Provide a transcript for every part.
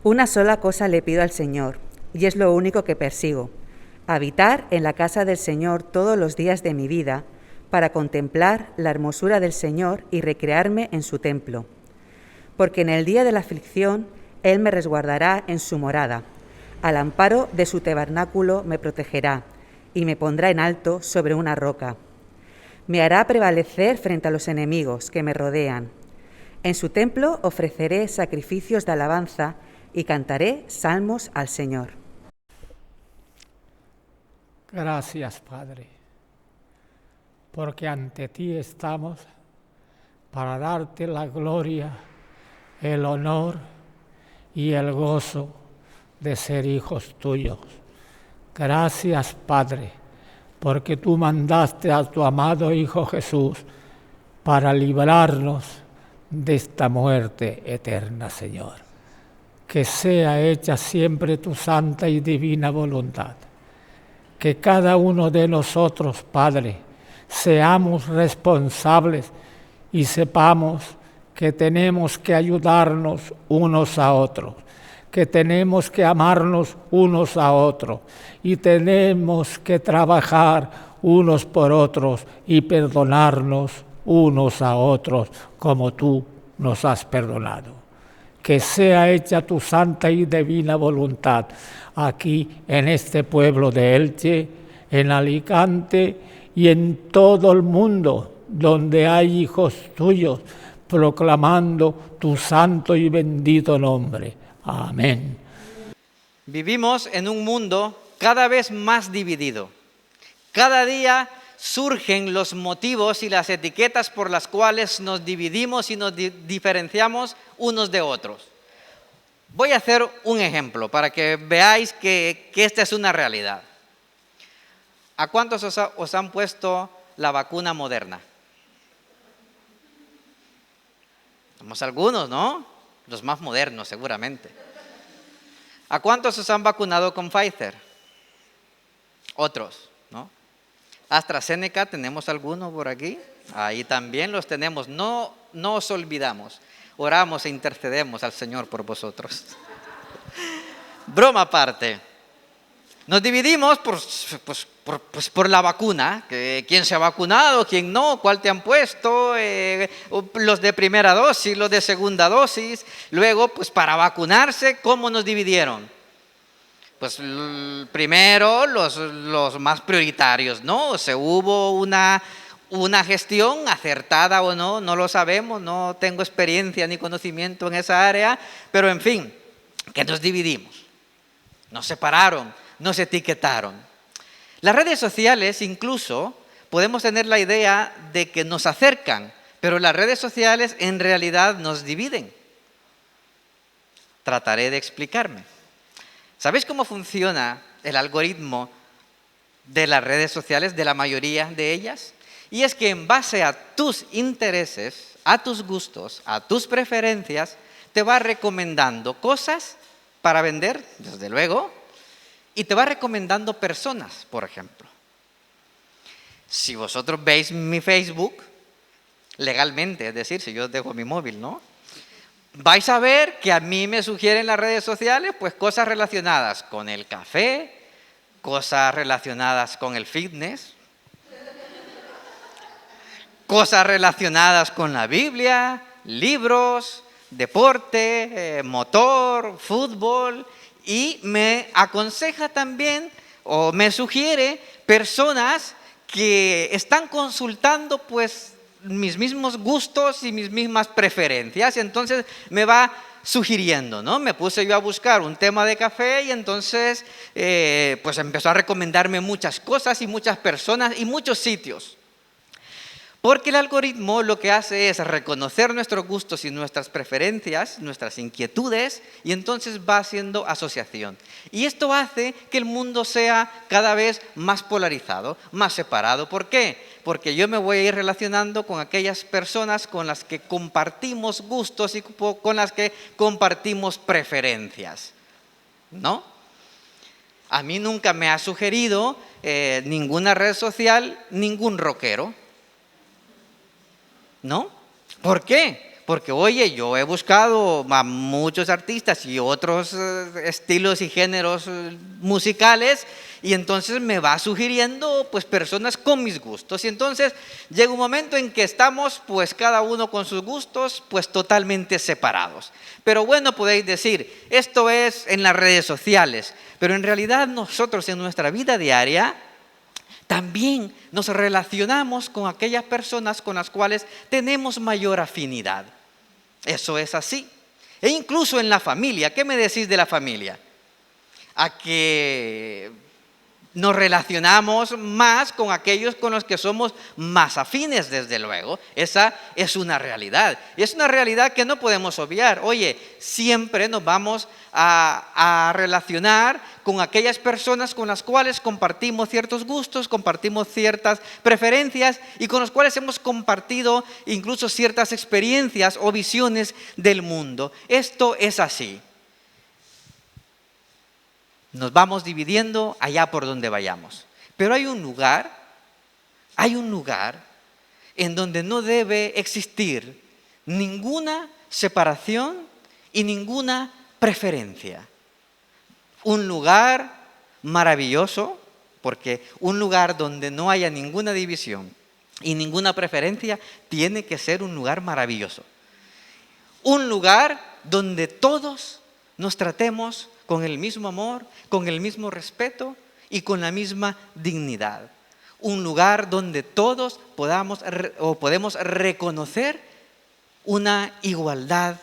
Una sola cosa le pido al Señor, y es lo único que persigo: habitar en la casa del Señor todos los días de mi vida, para contemplar la hermosura del Señor y recrearme en su templo. Porque en el día de la aflicción Él me resguardará en su morada, al amparo de su tabernáculo me protegerá, y me pondrá en alto sobre una roca. Me hará prevalecer frente a los enemigos que me rodean. En su templo ofreceré sacrificios de alabanza y cantaré salmos al Señor. Gracias, Padre, porque ante ti estamos para darte la gloria, el honor y el gozo de ser hijos tuyos. Gracias, Padre, porque tú mandaste a tu amado Hijo Jesús para librarnos de esta muerte eterna, Señor. Que sea hecha siempre tu santa y divina voluntad. Que cada uno de nosotros, Padre, seamos responsables y sepamos que tenemos que ayudarnos unos a otros, que tenemos que amarnos unos a otros y tenemos que trabajar unos por otros y perdonarnos unos a otros como tú nos has perdonado. Que sea hecha tu santa y divina voluntad aquí en este pueblo de Elche, en Alicante y en todo el mundo donde hay hijos tuyos proclamando tu santo y bendito nombre. Amén. Vivimos en un mundo cada vez más dividido. Cada día surgen los motivos y las etiquetas por las cuales nos dividimos y nos diferenciamos unos de otros. Voy a hacer un ejemplo para que veáis que esta es una realidad. ¿A cuántos os han puesto la vacuna Moderna? Somos algunos, ¿no? Los más modernos, seguramente. ¿A cuántos os han vacunado con Pfizer? Otros, ¿no? AstraZeneca, ¿tenemos alguno por aquí? Ahí también los tenemos. No os olvidamos. Oramos e intercedemos al Señor por vosotros. Broma aparte. Nos dividimos por la vacuna, quién se ha vacunado, quién no, cuál te han puesto, los de primera dosis, los de segunda dosis. Luego, pues para vacunarse, ¿cómo nos dividieron? Pues primero los más prioritarios, ¿no? O sea, hubo una gestión acertada o no, no lo sabemos, no tengo experiencia ni conocimiento en esa área, pero en fin, que nos dividimos, nos separaron, nos etiquetaron. Las redes sociales incluso podemos tener la idea de que nos acercan, pero las redes sociales en realidad nos dividen. Trataré de explicarme. ¿Sabéis cómo funciona el algoritmo de las redes sociales, de la mayoría de ellas? Y es que en base a tus intereses, a tus gustos, a tus preferencias, te va recomendando cosas para vender, desde luego, y te va recomendando personas, por ejemplo. Si vosotros veis mi Facebook, legalmente, es decir, si yo dejo mi móvil, ¿no? Vais a ver que a mí me sugieren las redes sociales pues cosas relacionadas con el café, cosas relacionadas con el fitness, cosas relacionadas con la Biblia, libros, deporte, motor, fútbol, y me aconseja también o me sugiere personas que están consultando pues mis mismos gustos y mis mismas preferencias, y entonces me va sugiriendo, ¿no? Me puse yo a buscar un tema de café y entonces pues empezó a recomendarme muchas cosas y muchas personas y muchos sitios. Porque el algoritmo lo que hace es reconocer nuestros gustos y nuestras preferencias, nuestras inquietudes, y entonces va haciendo asociación. Y esto hace que el mundo sea cada vez más polarizado, más separado. ¿Por qué? Porque yo me voy a ir relacionando con aquellas personas con las que compartimos gustos y con las que compartimos preferencias, ¿no? A mí nunca me ha sugerido ninguna red social, ningún rockero, ¿no? ¿Por qué? Porque, oye, yo he buscado a muchos artistas y otros estilos y géneros musicales, y entonces me va sugiriendo pues personas con mis gustos. Y entonces llega un momento en que estamos pues cada uno con sus gustos pues totalmente separados. Pero bueno, podéis decir, esto es en las redes sociales, pero en realidad nosotros en nuestra vida diaria también nos relacionamos con aquellas personas con las cuales tenemos mayor afinidad. Eso es así. E incluso en la familia. ¿Qué me decís de la familia? A que nos relacionamos más con aquellos con los que somos más afines, desde luego. Esa es una realidad. Y es una realidad que no podemos obviar. Oye, siempre nos vamos a relacionar con aquellas personas con las cuales compartimos ciertos gustos, compartimos ciertas preferencias y con los cuales hemos compartido incluso ciertas experiencias o visiones del mundo. Esto es así. Nos vamos dividiendo allá por donde vayamos. Pero hay un lugar en donde no debe existir ninguna separación y ninguna preferencia. Un lugar maravilloso, porque un lugar donde no haya ninguna división y ninguna preferencia tiene que ser un lugar maravilloso. Un lugar donde todos nos tratemos con el mismo amor, con el mismo respeto y con la misma dignidad. Un lugar donde todos podemos reconocer una igualdad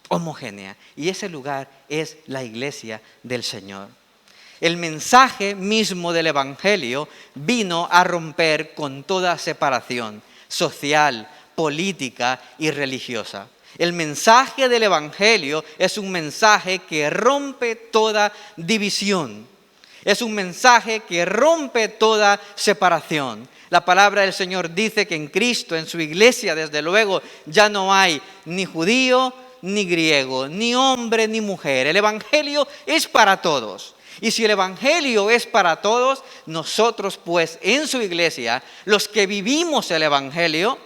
homogénea. Y ese lugar es la iglesia del Señor. El mensaje mismo del Evangelio vino a romper con toda separación social, política y religiosa. El mensaje del Evangelio es un mensaje que rompe toda división. Es un mensaje que rompe toda separación. La palabra del Señor dice que en Cristo, en su iglesia, desde luego, ya no hay ni judío ni griego, ni hombre ni mujer. El Evangelio es para todos. Y si el Evangelio es para todos, nosotros pues en su iglesia, los que vivimos el Evangelio,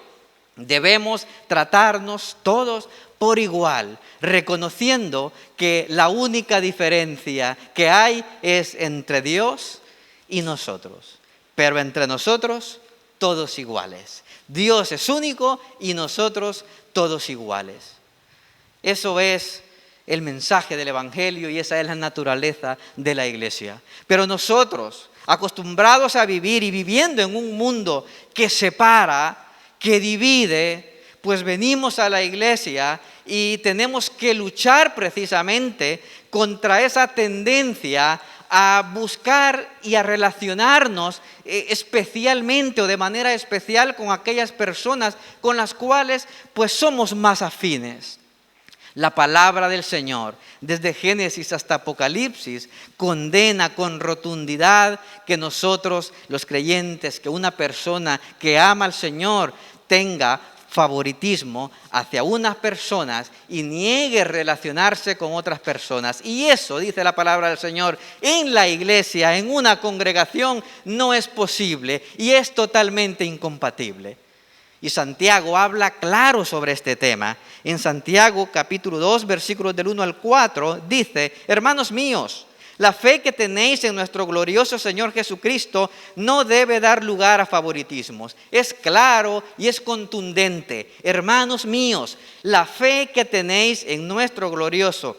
debemos tratarnos todos por igual, reconociendo que la única diferencia que hay es entre Dios y nosotros. Pero entre nosotros, todos iguales. Dios es único y nosotros todos iguales. Eso es el mensaje del Evangelio y esa es la naturaleza de la iglesia. Pero nosotros, acostumbrados a vivir y viviendo en un mundo que separa, que divide, pues venimos a la iglesia y tenemos que luchar precisamente contra esa tendencia a buscar y a relacionarnos especialmente o de manera especial con aquellas personas con las cuales pues somos más afines. La palabra del Señor, desde Génesis hasta Apocalipsis, condena con rotundidad que nosotros, los creyentes, que una persona que ama al Señor tenga favoritismo hacia unas personas y niegue relacionarse con otras personas. Y eso, dice la palabra del Señor, en la iglesia, en una congregación, no es posible y es totalmente incompatible. Y Santiago habla claro sobre este tema. En Santiago capítulo 2, versículos del 1 al 4, dice: hermanos míos, la fe que tenéis en nuestro glorioso Señor Jesucristo no debe dar lugar a favoritismos. Es claro y es contundente. Hermanos míos, la fe que tenéis en nuestro glorioso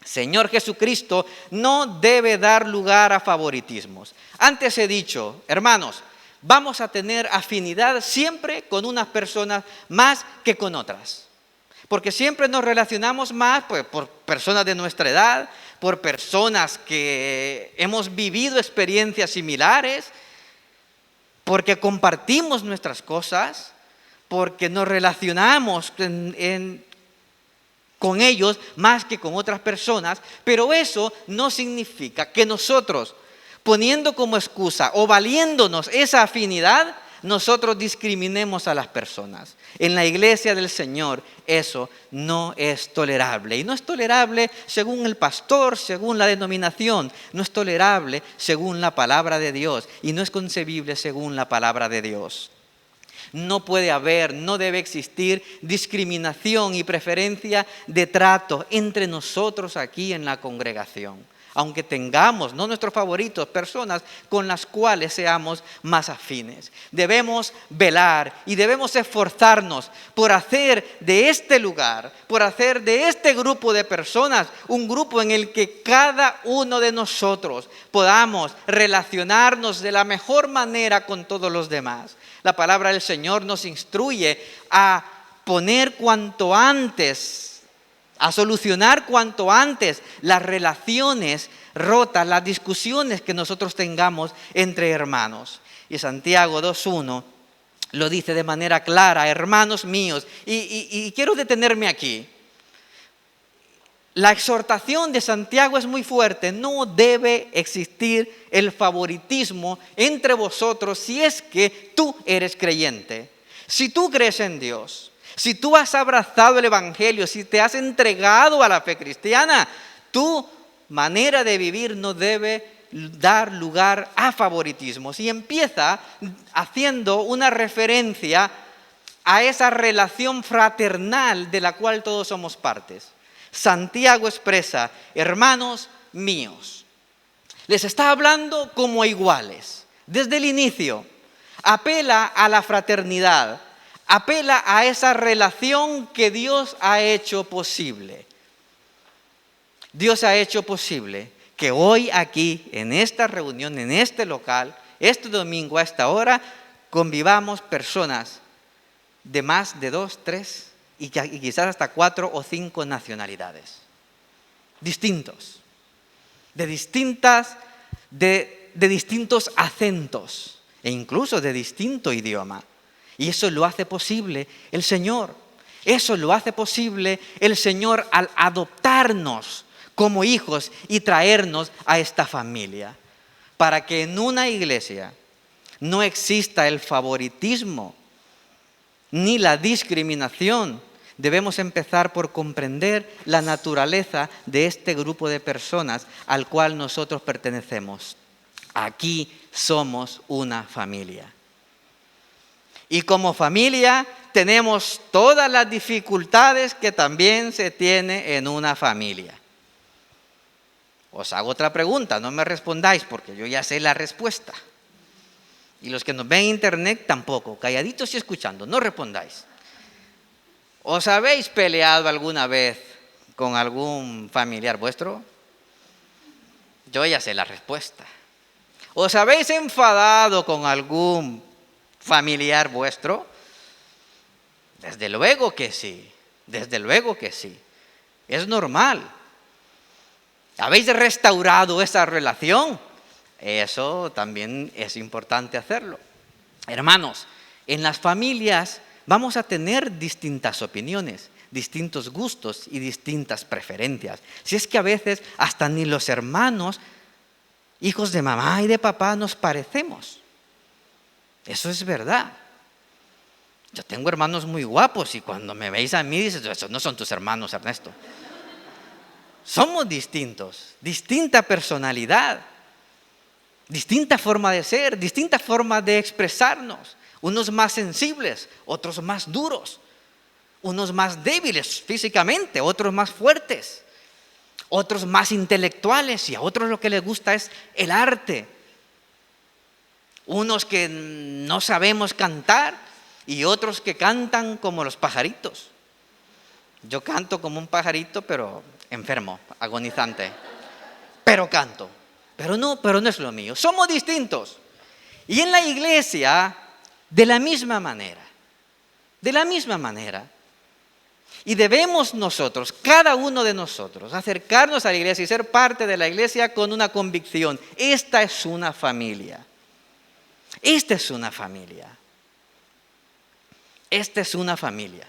Señor Jesucristo no debe dar lugar a favoritismos. Antes he dicho, hermanos, vamos a tener afinidad siempre con unas personas más que con otras. Porque siempre nos relacionamos más pues, por personas de nuestra edad, por personas que hemos vivido experiencias similares, porque compartimos nuestras cosas, porque nos relacionamos con ellos más que con otras personas, pero eso no significa que nosotros, poniendo como excusa o valiéndonos esa afinidad, nosotros discriminemos a las personas. En la iglesia del Señor eso no es tolerable. Y no es tolerable según el pastor, según la denominación. No es tolerable según la palabra de Dios. Y no es concebible según la palabra de Dios. No puede haber, no debe existir discriminación y preferencia de trato entre nosotros aquí en la congregación. Aunque tengamos, no nuestros favoritos, personas con las cuales seamos más afines. Debemos velar y debemos esforzarnos por hacer de este lugar, por hacer de este grupo de personas, un grupo en el que cada uno de nosotros podamos relacionarnos de la mejor manera con todos los demás. La palabra del Señor nos instruye a poner cuanto antes, a solucionar cuanto antes las relaciones rotas, las discusiones que nosotros tengamos entre hermanos. Y Santiago 2:1 lo dice de manera clara: hermanos míos, y quiero detenerme aquí. La exhortación de Santiago es muy fuerte. No debe existir el favoritismo entre vosotros si es que tú eres creyente. Si tú crees en Dios, si tú has abrazado el Evangelio, si te has entregado a la fe cristiana, tu manera de vivir no debe dar lugar a favoritismos. Y empieza haciendo una referencia a esa relación fraternal de la cual todos somos partes. Santiago expresa: hermanos míos. Les está hablando como iguales. Desde el inicio apela a la fraternidad. Apela a esa relación que Dios ha hecho posible. Dios ha hecho posible que hoy aquí, en esta reunión, en este local, este domingo a esta hora, convivamos personas de más de 2, 3 y quizás hasta 4 o 5 nacionalidades. Distintos. De distintos acentos e incluso de distinto idioma. Y eso lo hace posible el Señor. Eso lo hace posible el Señor al adoptarnos como hijos y traernos a esta familia. Para que en una iglesia no exista el favoritismo ni la discriminación, debemos empezar por comprender la naturaleza de este grupo de personas al cual nosotros pertenecemos. Aquí somos una familia. Y como familia tenemos todas las dificultades que también se tiene en una familia. Os hago otra pregunta, no me respondáis porque yo ya sé la respuesta. Y los que nos ven en internet tampoco, calladitos y escuchando, no respondáis. ¿Os habéis peleado alguna vez con algún familiar vuestro? Yo ya sé la respuesta. ¿Os habéis enfadado con algún familiar vuestro? Desde luego que sí, desde luego que sí. Es normal. ¿Habéis restaurado esa relación? Eso también es importante hacerlo. Hermanos, en las familias vamos a tener distintas opiniones, distintos gustos y distintas preferencias. Si es que a veces hasta ni los hermanos, hijos de mamá y de papá, nos parecemos. Eso es verdad. Yo tengo hermanos muy guapos y cuando me veis a mí dices: esos no son tus hermanos, Ernesto. Somos distintos, distinta personalidad, distinta forma de ser, distinta forma de expresarnos. Unos más sensibles, otros más duros. Unos más débiles físicamente, otros más fuertes. Otros más intelectuales y a otros lo que les gusta es el arte. Unos que no sabemos cantar y otros que cantan como los pajaritos. Yo canto como un pajarito, pero enfermo, agonizante. Pero canto. Pero no es lo mío. Somos distintos. Y en la iglesia, de la misma manera. De la misma manera. Y debemos nosotros, cada uno de nosotros, acercarnos a la iglesia y ser parte de la iglesia con una convicción. Esta es una familia. Esta es una familia. Esta es una familia.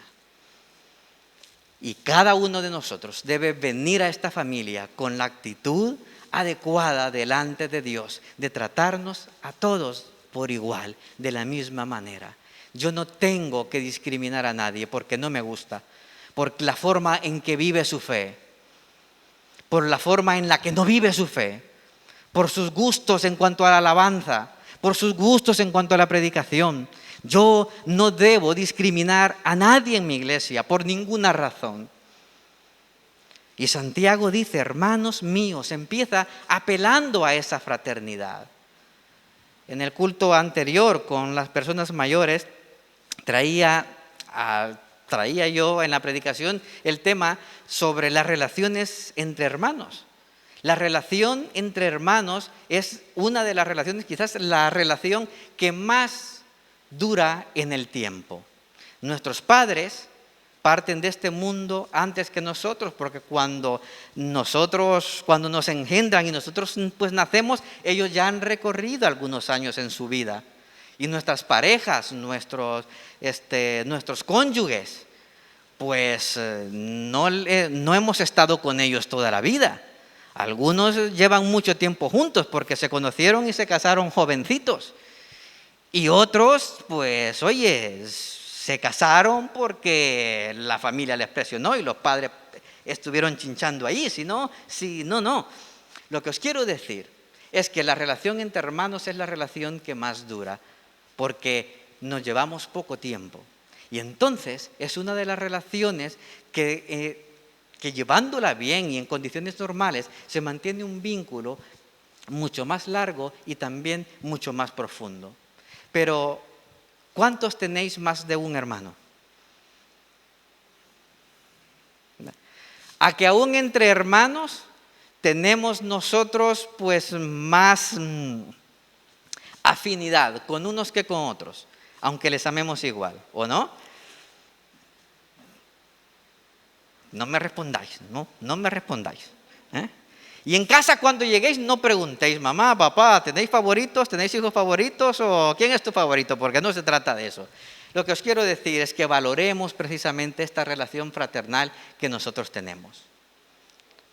Y cada uno de nosotros debe venir a esta familia con la actitud adecuada delante de Dios, de tratarnos a todos por igual, de la misma manera. Yo no tengo que discriminar a nadie porque no me gusta, por la forma en que vive su fe, por la forma en la que no vive su fe, por sus gustos en cuanto a la alabanza, por sus gustos en cuanto a la predicación. Yo no debo discriminar a nadie en mi iglesia por ninguna razón. Y Santiago dice, hermanos míos, empieza apelando a esa fraternidad. En el culto anterior con las personas mayores traía yo en la predicación el tema sobre las relaciones entre hermanos. La relación entre hermanos es una de las relaciones, quizás la relación que más dura en el tiempo. Nuestros padres parten de este mundo antes que nosotros, porque cuando nos engendran y nosotros pues nacemos, ellos ya han recorrido algunos años en su vida. Y nuestras parejas, nuestros cónyuges, pues no hemos estado con ellos toda la vida. Algunos llevan mucho tiempo juntos porque se conocieron y se casaron jovencitos. Y otros, pues, se casaron porque la familia les presionó y los padres estuvieron chinchando ahí. No. Lo que os quiero decir es que la relación entre hermanos es la relación que más dura, porque nos llevamos poco tiempo. Y entonces es una de las relaciones que llevándola bien y en condiciones normales se mantiene un vínculo mucho más largo y también mucho más profundo. Pero, ¿cuántos tenéis más de un hermano? A que aún entre hermanos tenemos nosotros pues más afinidad con unos que con otros, aunque les amemos igual, ¿o no? No me respondáis, no me respondáis. Y en casa cuando lleguéis no preguntéis, mamá, papá, ¿tenéis favoritos? ¿Tenéis hijos favoritos? ¿O quién es tu favorito? Porque no se trata de eso. Lo que os quiero decir es que valoremos precisamente esta relación fraternal que nosotros tenemos.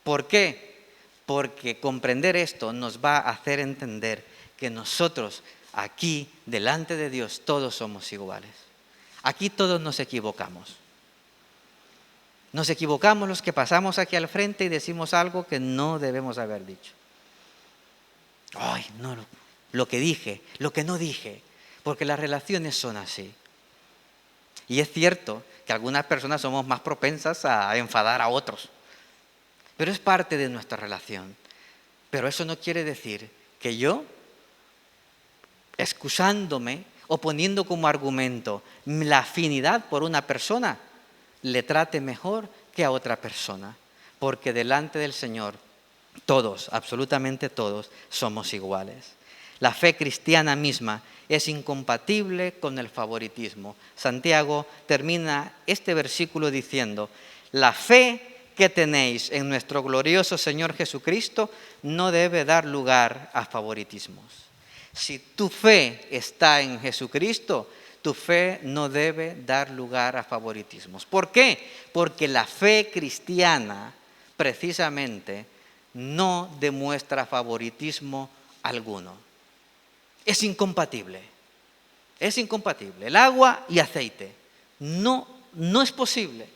¿Por qué? Porque comprender esto nos va a hacer entender que nosotros aquí, delante de Dios, todos somos iguales. Aquí todos nos equivocamos. Nos equivocamos los que pasamos aquí al frente y decimos algo que no debemos haber dicho. Ay, no, lo que dije, lo que no dije, porque las relaciones son así. Y es cierto que algunas personas somos más propensas a enfadar a otros, pero es parte de nuestra relación. Pero eso no quiere decir que yo, excusándome o poniendo como argumento la afinidad por una persona, le trate mejor que a otra persona, porque delante del Señor todos, absolutamente todos, somos iguales. La fe cristiana misma es incompatible con el favoritismo. Santiago termina este versículo diciendo, la fe que tenéis en nuestro glorioso Señor Jesucristo no debe dar lugar a favoritismos. Si tu fe está en Jesucristo, tu fe no debe dar lugar a favoritismos. ¿Por qué? Porque la fe cristiana, precisamente, no demuestra favoritismo alguno. Es incompatible. Es incompatible. El agua y aceite. No es posible.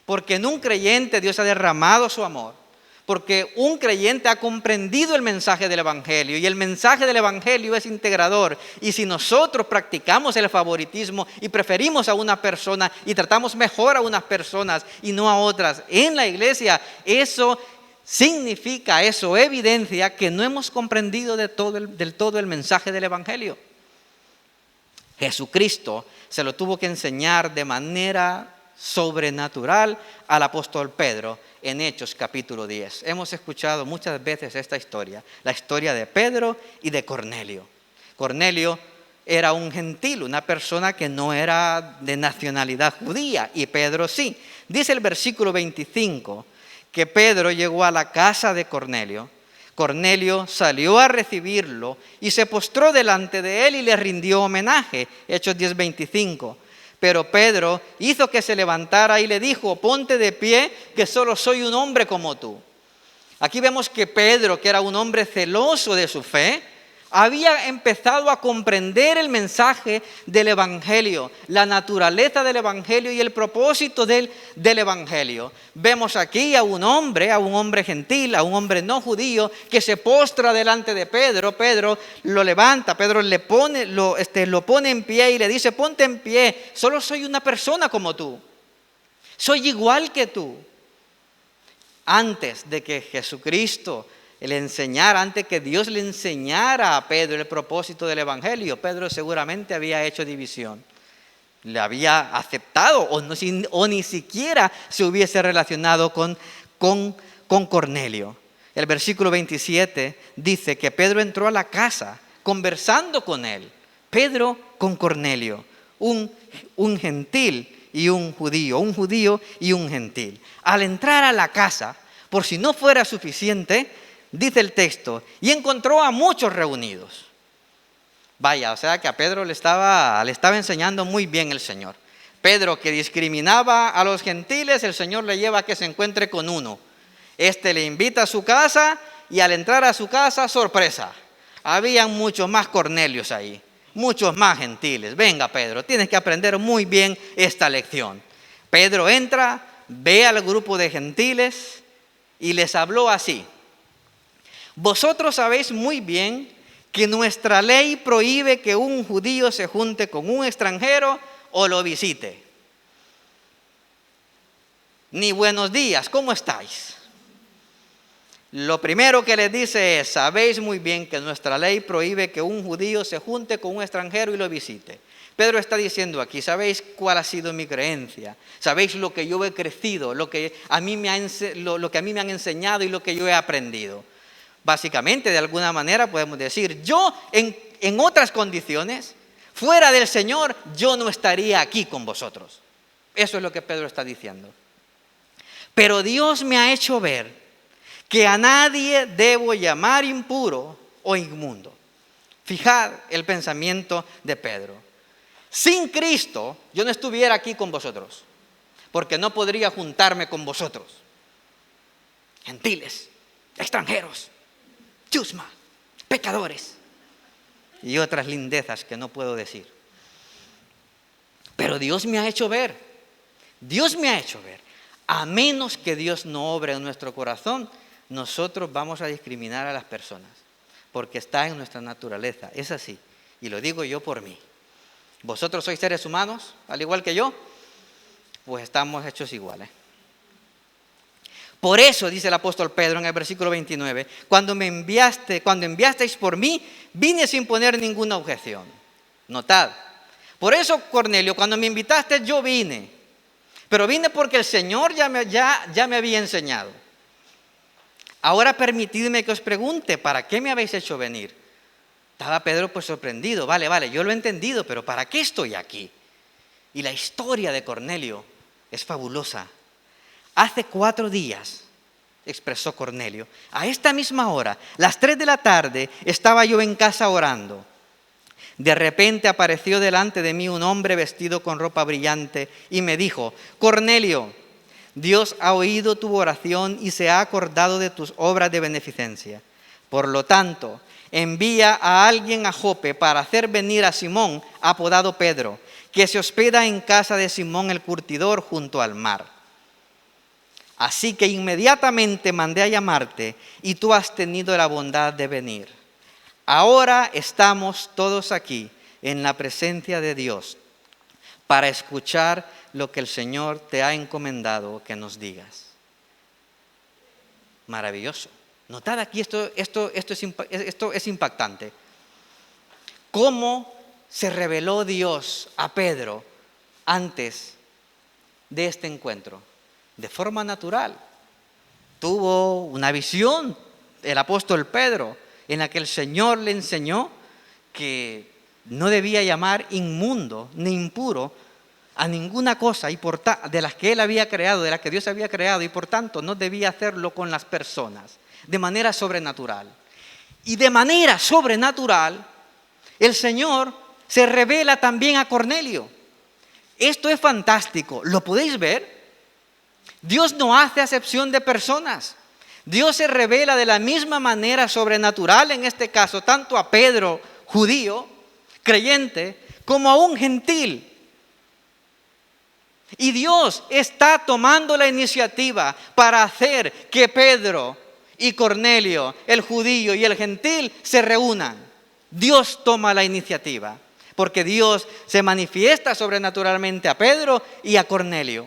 Porque en un creyente Dios ha derramado su amor. Porque un creyente ha comprendido el mensaje del Evangelio y el mensaje del Evangelio es integrador. Y si nosotros practicamos el favoritismo y preferimos a una persona y tratamos mejor a unas personas y no a otras en la iglesia, eso significa, eso evidencia que no hemos comprendido del todo el mensaje del Evangelio. Jesucristo se lo tuvo que enseñar de manera sobrenatural al apóstol Pedro en Hechos capítulo 10. Hemos escuchado muchas veces esta historia, la historia de Pedro y de Cornelio. Cornelio era un gentil, una persona que no era de nacionalidad judía, y Pedro sí. Dice el versículo 25 que Pedro llegó a la casa de Cornelio. Cornelio salió a recibirlo y se postró delante de él y le rindió homenaje. Hechos 10:25. Pero Pedro hizo que se levantara y le dijo, ponte de pie, que solo soy un hombre como tú. Aquí vemos que Pedro, que era un hombre celoso de su fe, había empezado a comprender el mensaje del Evangelio, la naturaleza del Evangelio y el propósito del Evangelio. Vemos aquí a un hombre gentil, a un hombre no judío, que se postra delante de Pedro. Pedro lo levanta, Pedro lo pone en pie y le dice: ponte en pie, solo soy una persona como tú, soy igual que tú. Antes de que Jesucristo le enseñara, antes que Dios le enseñara a Pedro el propósito del Evangelio, Pedro seguramente había hecho división. Le había aceptado o ni siquiera se hubiese relacionado con Cornelio. El versículo 27 dice que Pedro entró a la casa conversando con él. Pedro con Cornelio, un gentil y un judío y un gentil. Al entrar a la casa, por si no fuera suficiente, dice el texto, y encontró a muchos reunidos. Vaya, o sea que a Pedro le estaba enseñando muy bien el Señor. Pedro, que discriminaba a los gentiles, el Señor le lleva a que se encuentre con uno. Le invita a su casa y al entrar a su casa, sorpresa, habían muchos más Cornelios ahí, muchos más gentiles. Venga, Pedro, tienes que aprender muy bien esta lección. Pedro entra, ve al grupo de gentiles y les habló así: vosotros sabéis muy bien que nuestra ley prohíbe que un judío se junte con un extranjero o lo visite. Ni buenos días, ¿cómo estáis? Lo primero que les dice es: sabéis muy bien que nuestra ley prohíbe que un judío se junte con un extranjero y lo visite. Pedro está diciendo aquí: sabéis cuál ha sido mi creencia, sabéis lo que yo he crecido, lo que a mí me han enseñado y lo que yo he aprendido. Básicamente, de alguna manera podemos decir: yo en otras condiciones, fuera del Señor, yo no estaría aquí con vosotros. Eso es lo que Pedro está diciendo. Pero Dios me ha hecho ver que a nadie debo llamar impuro o inmundo. Fijad el pensamiento de Pedro. Sin Cristo, yo no estuviera aquí con vosotros, porque no podría juntarme con vosotros. Gentiles, extranjeros, chusma, pecadores y otras lindezas que no puedo decir. Pero Dios me ha hecho ver, a menos que Dios no obre en nuestro corazón, nosotros vamos a discriminar a las personas, porque está en nuestra naturaleza, es así, y lo digo yo por mí. Vosotros sois seres humanos, al igual que yo, pues estamos hechos iguales. Por eso, dice el apóstol Pedro en el versículo 29, cuando enviasteis por mí, vine sin poner ninguna objeción. Notad, por eso, Cornelio, cuando me invitaste, yo vine, pero vine porque el Señor ya me había enseñado. Ahora permitidme que os pregunte: ¿para qué me habéis hecho venir? Estaba Pedro pues sorprendido. Vale, yo lo he entendido, pero ¿para qué estoy aquí? Y la historia de Cornelio es fabulosa. Hace 4 días, expresó Cornelio, a esta misma hora, las 3 de la tarde, estaba yo en casa orando. De repente apareció delante de mí un hombre vestido con ropa brillante y me dijo: Cornelio, Dios ha oído tu oración y se ha acordado de tus obras de beneficencia. Por lo tanto, envía a alguien a Jope para hacer venir a Simón, apodado Pedro, que se hospeda en casa de Simón el curtidor junto al mar. Así que inmediatamente mandé a llamarte y tú has tenido la bondad de venir. Ahora estamos todos aquí en la presencia de Dios para escuchar lo que el Señor te ha encomendado que nos digas. Maravilloso. Notad aquí, esto es impactante. ¿Cómo se reveló Dios a Pedro antes de este encuentro? De forma natural. Tuvo una visión el apóstol Pedro en la que el Señor le enseñó que no debía llamar inmundo ni impuro a ninguna cosa de las que él había creado, de las que Dios había creado, y por tanto no debía hacerlo con las personas, de manera sobrenatural. Y de manera sobrenatural, el Señor se revela también a Cornelio. Esto es fantástico, ¿lo podéis ver? Dios no hace acepción de personas. Dios se revela de la misma manera sobrenatural, en este caso, tanto a Pedro, judío, creyente, como a un gentil. Y Dios está tomando la iniciativa para hacer que Pedro y Cornelio, el judío y el gentil, se reúnan. Dios toma la iniciativa, porque Dios se manifiesta sobrenaturalmente a Pedro y a Cornelio.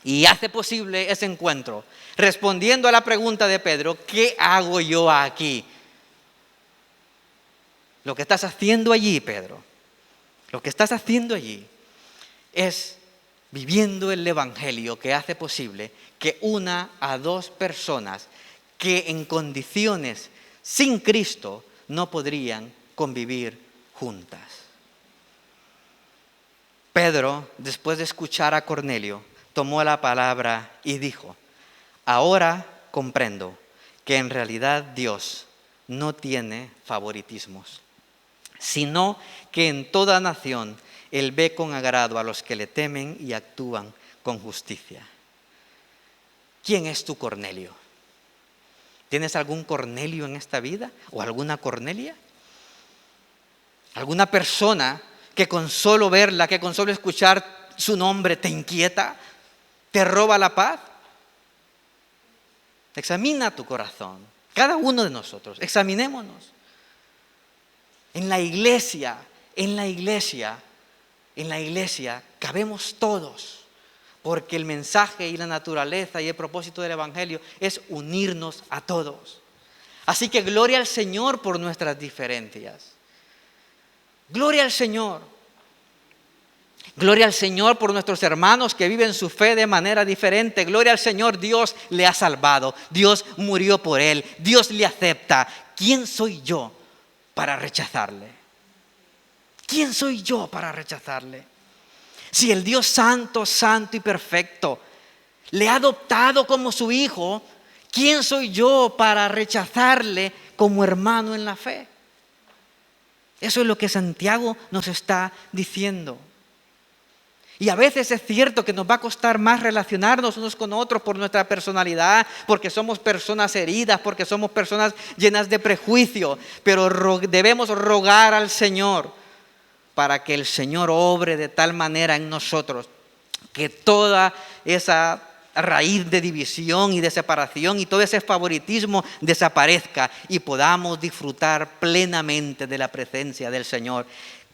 Y hace posible ese encuentro, respondiendo a la pregunta de Pedro: ¿qué hago yo aquí? Lo que estás haciendo allí, Pedro, lo que estás haciendo allí es viviendo el Evangelio que hace posible que una a dos personas que en condiciones sin Cristo no podrían convivir juntas. Pedro, después de escuchar a Cornelio, tomó la palabra y dijo: ahora comprendo que en realidad Dios no tiene favoritismos, sino que en toda nación Él ve con agrado a los que le temen y actúan con justicia. ¿Quién es tu Cornelio? ¿Tienes algún Cornelio en esta vida? ¿O alguna Cornelia? ¿Alguna persona que con solo verla, que con solo escuchar su nombre te inquieta, te roba la paz? Examina tu corazón. Cada uno de nosotros, examinémonos. En la iglesia cabemos todos, porque el mensaje y la naturaleza y el propósito del Evangelio es unirnos a todos. Así que gloria al Señor por nuestras diferencias. Gloria al Señor. Gloria al Señor por nuestros hermanos que viven su fe de manera diferente. Gloria al Señor, Dios le ha salvado. Dios murió por él. Dios le acepta. ¿Quién soy yo para rechazarle? ¿Quién soy yo para rechazarle? Si el Dios santo, santo y perfecto le ha adoptado como su hijo, ¿quién soy yo para rechazarle como hermano en la fe? Eso es lo que Santiago nos está diciendo. Y a veces es cierto que nos va a costar más relacionarnos unos con otros por nuestra personalidad, porque somos personas heridas, porque somos personas llenas de prejuicio, pero debemos rogar al Señor para que el Señor obre de tal manera en nosotros que toda esa raíz de división y de separación y todo ese favoritismo desaparezca y podamos disfrutar plenamente de la presencia del Señor.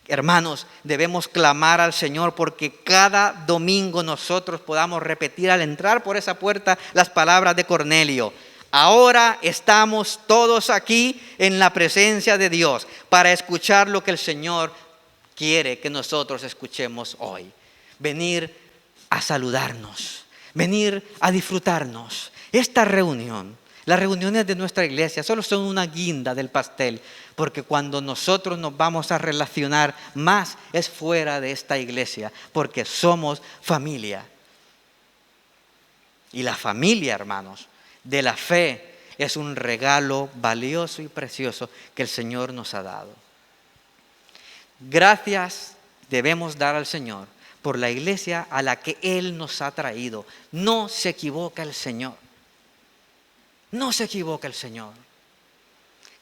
Hermanos, debemos clamar al Señor porque cada domingo nosotros podamos repetir al entrar por esa puerta las palabras de Cornelio. Ahora estamos todos aquí en la presencia de Dios para escuchar lo que el Señor quiere que nosotros escuchemos hoy. Venir a saludarnos, venir a disfrutarnos. Esta reunión, las reuniones de nuestra iglesia solo son una guinda del pastel, porque cuando nosotros nos vamos a relacionar más es fuera de esta iglesia, porque somos familia. Y la familia, hermanos, de la fe es un regalo valioso y precioso que el Señor nos ha dado. Gracias debemos dar al Señor por la iglesia a la que Él nos ha traído. No se equivoca el Señor. No se equivoca el Señor.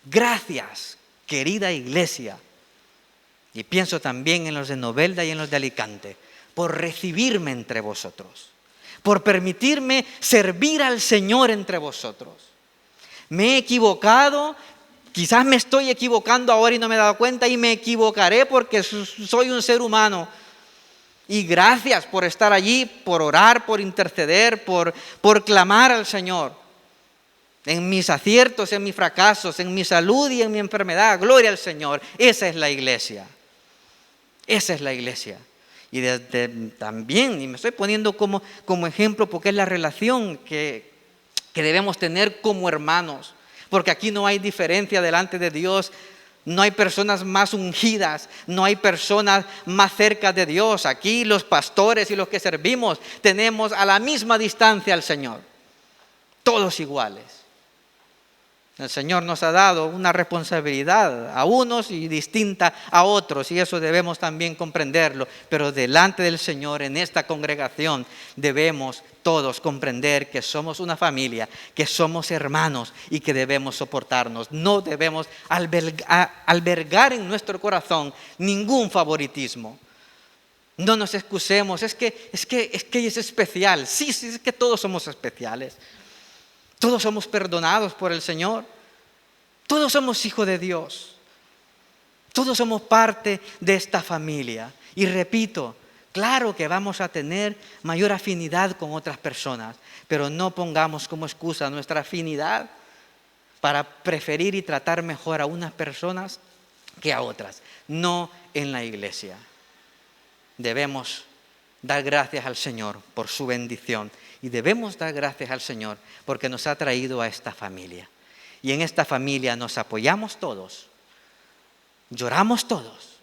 Gracias, querida iglesia, y pienso también en los de Novelda y en los de Alicante, por recibirme entre vosotros, por permitirme servir al Señor entre vosotros. Me he equivocado, quizás me estoy equivocando ahora y no me he dado cuenta, y me equivocaré porque soy un ser humano. Y gracias por estar allí, por orar, por interceder, por clamar al Señor. En mis aciertos, en mis fracasos, en mi salud y en mi enfermedad. Gloria al Señor. Esa es la iglesia. Esa es la iglesia. Y también, y me estoy poniendo como ejemplo porque es la relación que debemos tener como hermanos. Porque aquí no hay diferencia delante de Dios. No hay personas más ungidas, no hay personas más cerca de Dios. Aquí los pastores y los que servimos tenemos a la misma distancia al Señor. Todos iguales. El Señor nos ha dado una responsabilidad a unos y distinta a otros, y eso debemos también comprenderlo. Pero delante del Señor, en esta congregación, debemos todos comprender que somos una familia, que somos hermanos y que debemos soportarnos. No debemos albergar en nuestro corazón ningún favoritismo. No nos excusemos, es que es especial. Sí, es que todos somos especiales. Todos somos perdonados por el Señor. Todos somos hijos de Dios. Todos somos parte de esta familia. Y repito, claro que vamos a tener mayor afinidad con otras personas, pero no pongamos como excusa nuestra afinidad para preferir y tratar mejor a unas personas que a otras. No en la iglesia. Debemos dar gracias al Señor por su bendición y debemos dar gracias al Señor porque nos ha traído a esta familia. Y en esta familia nos apoyamos todos, lloramos todos,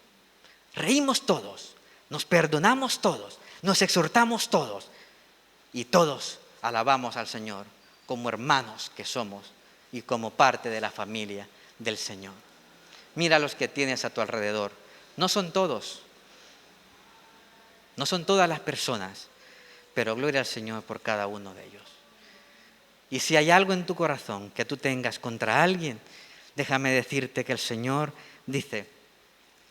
reímos todos, nos perdonamos todos, nos exhortamos todos y todos alabamos al Señor como hermanos que somos y como parte de la familia del Señor. Mira los que tienes a tu alrededor. No son todos, no son todas las personas, pero gloria al Señor por cada uno de ellos. Y si hay algo en tu corazón que tú tengas contra alguien, déjame decirte que el Señor dice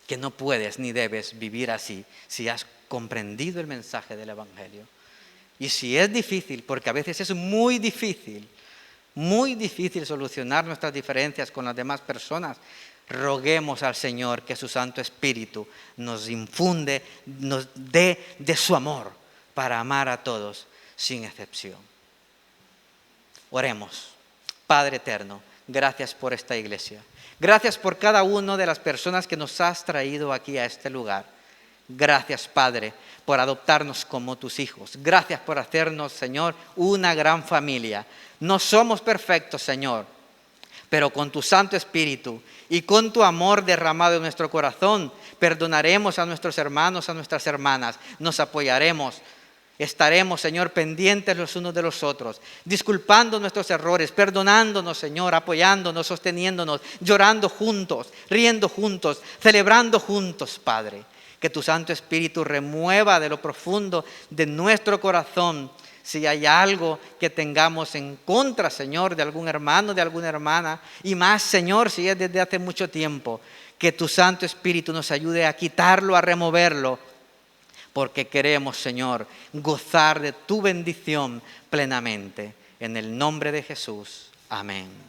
que no puedes ni debes vivir así si has comprendido el mensaje del Evangelio. Y si es difícil, porque a veces es muy difícil solucionar nuestras diferencias con las demás personas, roguemos al Señor que su Santo Espíritu nos infunde, nos dé de su amor para amar a todos sin excepción. Oremos. Padre eterno, gracias por esta iglesia. Gracias por cada una de las personas que nos has traído aquí a este lugar. Gracias, Padre, por adoptarnos como tus hijos. Gracias por hacernos, Señor, una gran familia. No somos perfectos, Señor, pero con tu Santo Espíritu y con tu amor derramado en nuestro corazón, perdonaremos a nuestros hermanos, a nuestras hermanas, nos apoyaremos. Estaremos, Señor, pendientes los unos de los otros, disculpando nuestros errores, perdonándonos, Señor, apoyándonos, sosteniéndonos, llorando juntos, riendo juntos, celebrando juntos, Padre. Que tu Santo Espíritu remueva de lo profundo de nuestro corazón si hay algo que tengamos en contra, Señor, de algún hermano, de alguna hermana, y más, Señor, si es desde hace mucho tiempo, que tu Santo Espíritu nos ayude a quitarlo, a removerlo, porque queremos, Señor, gozar de tu bendición plenamente. En el nombre de Jesús. Amén.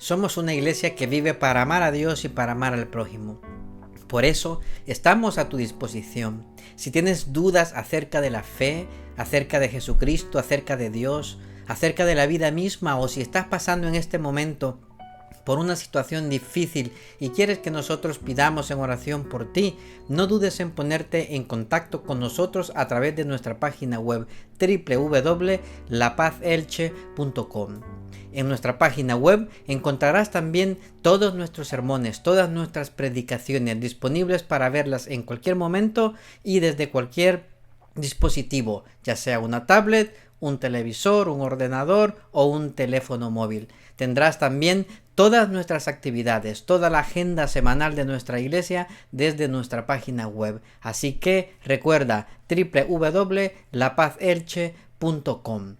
Somos una iglesia que vive para amar a Dios y para amar al prójimo. Por eso estamos a tu disposición. Si tienes dudas acerca de la fe, acerca de Jesucristo, acerca de Dios, acerca de la vida misma, o si estás pasando en este momento por una situación difícil y quieres que nosotros pidamos en oración por ti, no dudes en ponerte en contacto con nosotros a través de nuestra página web www.lapazelche.com. En nuestra página web encontrarás también todos nuestros sermones, todas nuestras predicaciones disponibles para verlas en cualquier momento y desde cualquier dispositivo, ya sea una tablet, un televisor, un ordenador o un teléfono móvil. Tendrás también todas nuestras actividades, toda la agenda semanal de nuestra iglesia desde nuestra página web. Así que recuerda www.lapazelche.com.